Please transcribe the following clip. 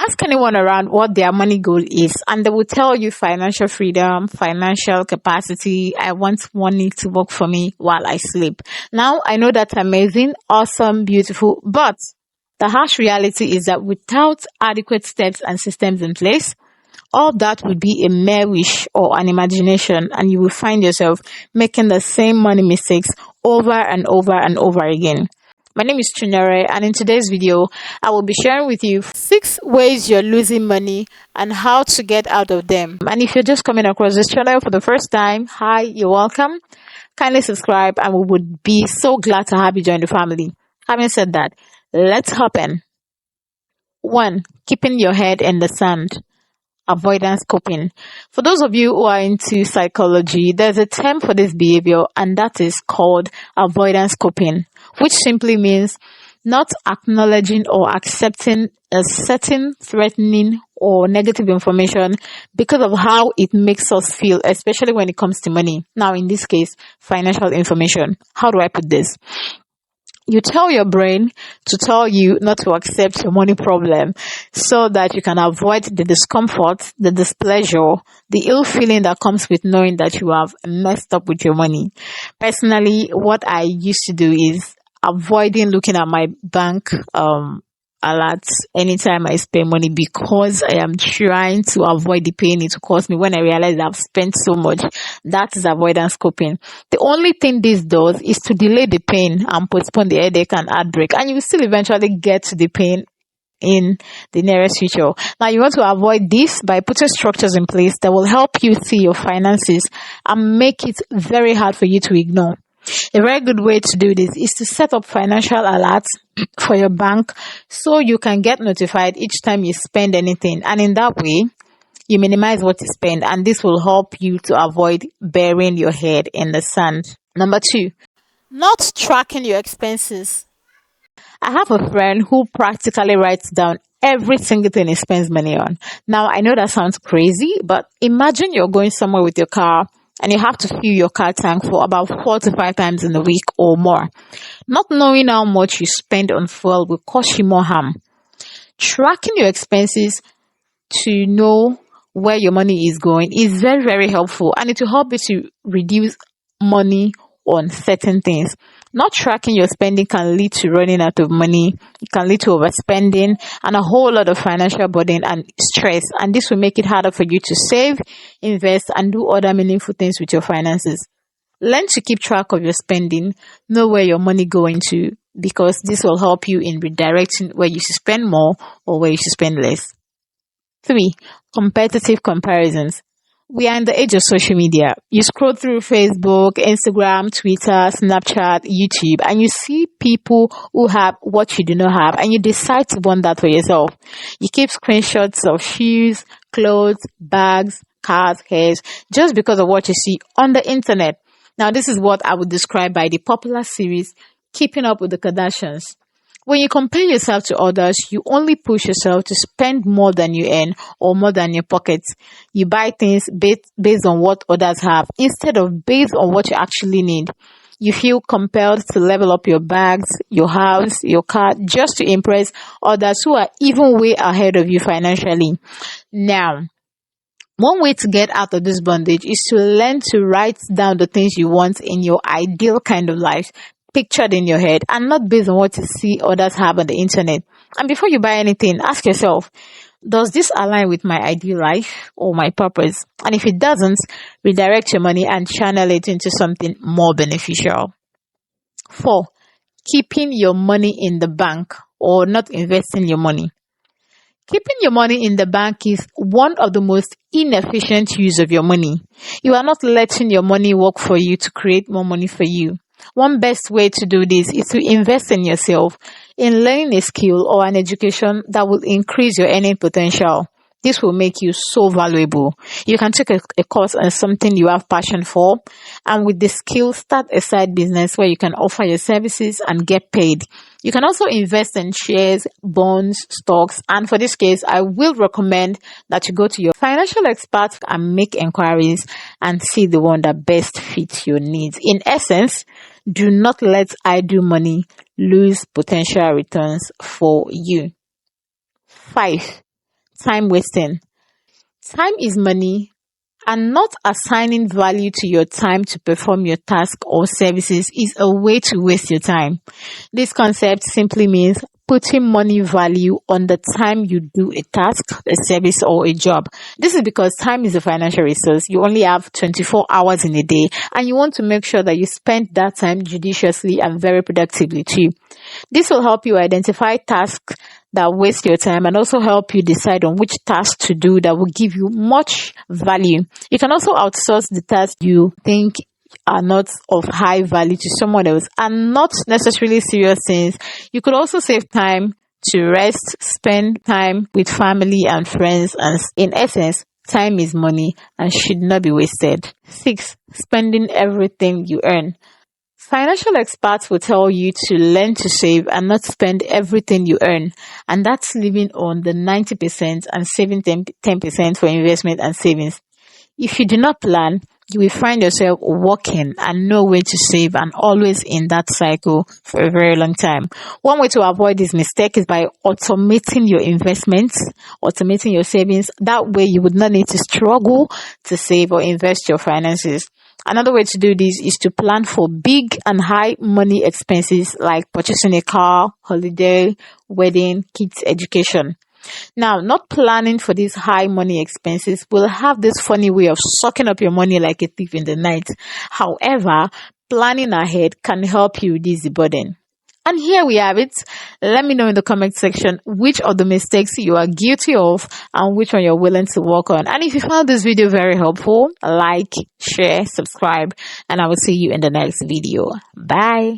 Ask anyone around what their money goal is, and they will tell you financial freedom, financial capacity. I want money to work for me while I sleep. Now, I know that's amazing, awesome, beautiful, but the harsh reality is that without adequate steps and systems in place, all that would be a mere wish or an imagination, and you will find yourself making the same money mistakes over and over and over again. My name is Chinyere, and in today's video, I will be sharing with you 6 ways you're losing money and how to get out of them. And if you're just coming across this channel for the first time, hi, you're welcome. Kindly subscribe, and we would be so glad to have you join the family. Having said that, let's hop in. 1. Keeping your head in the sand. Avoidance coping. For those of you who are into psychology, there's a term for this behavior, and that is called avoidance coping, which simply means not acknowledging or accepting a certain threatening or negative information because of how it makes us feel, especially when it comes to money. Now, in this case, financial information. How do I put this? You tell your brain to tell you not to accept your money problem so that you can avoid the discomfort, the displeasure, the ill feeling that comes with knowing that you have messed up with your money. Personally, what I used to do is avoiding looking at my bank alerts anytime I spend money, because I am trying to avoid the pain it will cause me when I realize I've spent so much. That is avoidance coping. The only thing this does is to delay the pain and postpone the headache and heartbreak, and you will still eventually get to the pain in the nearest future. Now, you want to avoid this by putting structures in place that will help you see your finances and make it very hard for you to ignore. A very good way to do this is to set up financial alerts for your bank so you can get notified each time you spend anything, and in that way you minimize what you spend, and this will help you to avoid burying your head in the sand. Number 2, not tracking your expenses. I have a friend who practically writes down every single thing he spends money on. Now, I know that sounds crazy, but imagine you're going somewhere with your car and you have to fill your car tank for about 4 to 5 times in a week or more. Not knowing how much you spend on fuel will cause you more harm. Tracking your expenses to know where your money is going is very, very helpful, and it will help you to reduce money on certain things. Not tracking your spending can lead to running out of money. It can lead to overspending and a whole lot of financial burden and stress, and this will make it harder for you to save, invest, and do other meaningful things with your finances. Learn to keep track of your spending. Know where your money going to, because this will help you in redirecting where you should spend more or where you should spend less. 3. Competitive comparisons. We are in the age of social media. You scroll through Facebook, Instagram, Twitter, Snapchat, YouTube, and you see people who have what you do not have, and you decide to want that for yourself. You keep screenshots of shoes, clothes, bags, cars, hairs, just because of what you see on the internet. Now, this is what I would describe by the popular series Keeping Up with the Kardashians. When you compare yourself to others, you only push yourself to spend more than you earn or more than your pockets. You buy things based on what others have instead of based on what you actually need. You feel compelled to level up your bags, your house, your car, just to impress others who are even way ahead of you financially. Now, one way to get out of this bondage is to learn to write down the things you want in your ideal kind of life, pictured in your head, and not based on what you see others have on the internet. And before you buy anything, ask yourself, does this align with my ideal life or my purpose? And if it doesn't, redirect your money and channel it into something more beneficial. 4. Keeping your money in the bank or not investing your money. Keeping your money in the bank is one of the most inefficient use of your money. You are not letting your money work for you to create more money for you. One best way to do this is to invest in yourself, in learning a skill or an education that will increase your earning potential. This will make you so valuable. You can take a course on something you have passion for, and with the skill, start a side business where you can offer your services and get paid. You can also invest in shares, bonds, stocks, and for this case, I will recommend that you go to your financial expert and make inquiries and see the one that best fits your needs. In essence, do not let idle money lose potential returns for you. 5. time wasting. Time is money, and not assigning value to your time to perform your task or services is a way to waste your time. This concept simply means putting money value on the time you do a task, a service, or a job. This is because time is a financial resource. You only have 24 hours in a day, and you want to make sure that you spend that time judiciously and very productively too. This will help you identify tasks that waste your time and also help you decide on which task to do that will give you much value. You can also outsource the tasks you think are not of high value to someone else and not necessarily serious things. You could also save time to rest, spend time with family and friends, and in essence, time is money and should not be wasted. 6. Spending everything you earn. Financial experts will tell you to learn to save and not spend everything you earn. And that's living on the 90% and saving 10% for investment and savings. If you do not plan, you will find yourself working and know where to save and always in that cycle for a very long time. One way to avoid this mistake is by automating your investments, automating your savings. That way you would not need to struggle to save or invest your finances. Another way to do this is to plan for big and high money expenses like purchasing a car, holiday, wedding, kids' education. Now, not planning for these high money expenses will have this funny way of sucking up your money like a thief in the night. However, planning ahead can help you reduce the burden. And here we have it. Let me know in the comment section which of the mistakes you are guilty of and which one you're willing to work on. And if you found this video very helpful, like, share, subscribe, and I will see you in the next video. Bye.